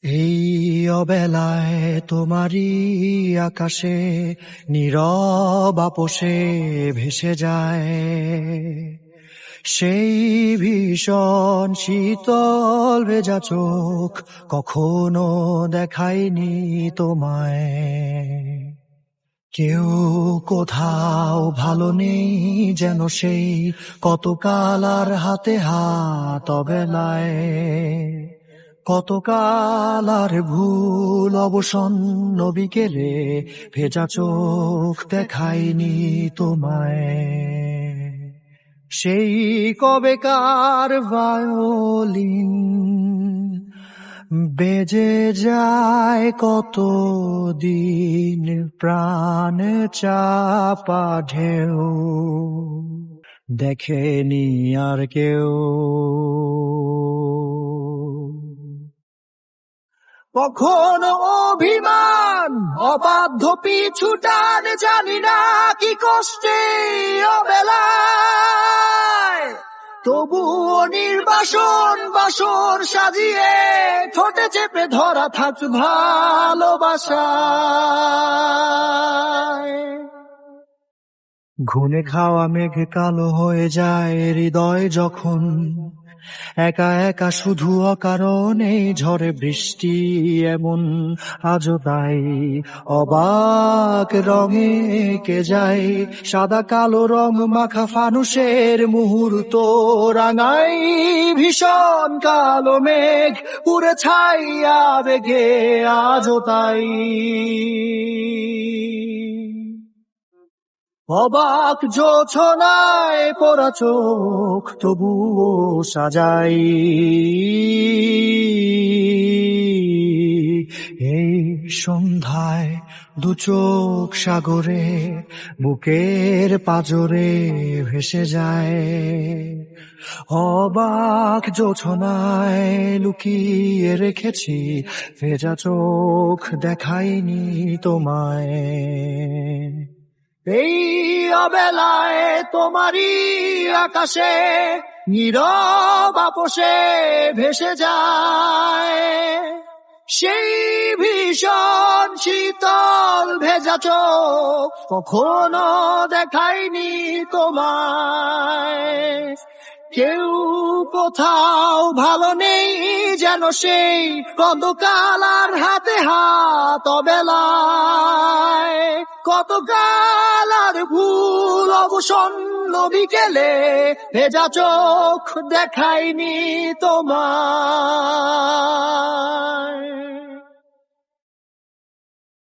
এই অবেলায় তোমারই আকাশে নীরব আপোষে ভেসে যায় সেই ভীষণ শীতল ভেজা চোখ, কখনো দেখায়নি তোমায়। কেউ কোথাও ভালো নেই যেন সেই কতকাল আর হাতে হাত অবেলায়, কতকাল আর ভুল অবসন্ন বিকেলে ভেজা চোখ দেখায়নি তোমায়। সেই কবেকার ভায়োলিন বেজে যায় কতদিন, প্রাণ চাপা ঢেউ দেখেনি আর কেউ। কখনো অভিমান অবাধ্য পিছু টান, জানি না কি কষ্টে অবেলায়, তবুও নির্বাসন বাসর সাজিয়ে ঠোঁটে চেপে ধরা থাক ভালোবাসায়। ঘুনে খাওয়া মেঘ কালো হয়ে যায় হৃদয় যখন, একা একা শুধু অকারণে ঝরে বৃষ্টি এমন, আজও তাই অবাক রঙে কে যায় সাদা কালো রং মাখা ফানুষের মুহূর্ত রাঙাই ভীষণ কালো মেঘ পুরে ছাইয়া বেগে আজও তাই। অবাক জোছনায় পোড়া চোখ তবুও সাজাই এই সন্ধ্যায় দু চোখ সাগরে বুকের পাজরে ভেসে যায়। অবাক জোছনায় লুকিয়ে রেখেছি ভেজা চোখ দেখায়নি তোমায়। এই অবেলায় তোমারই আকাশে নীরব আপোষে ভেসে যায় সেই ভীষণ শীতল ভেজা চোখ, কখনো দেখায়নি তোমায়। কেউ কোথাও ভালো নেই যেন সেই কতকাল আর হাতে হাত অবেলায়, কতকাল আর ভুল অবসন্ন বিকেলে ভেজা চোখ দেখায়নি তোমায়।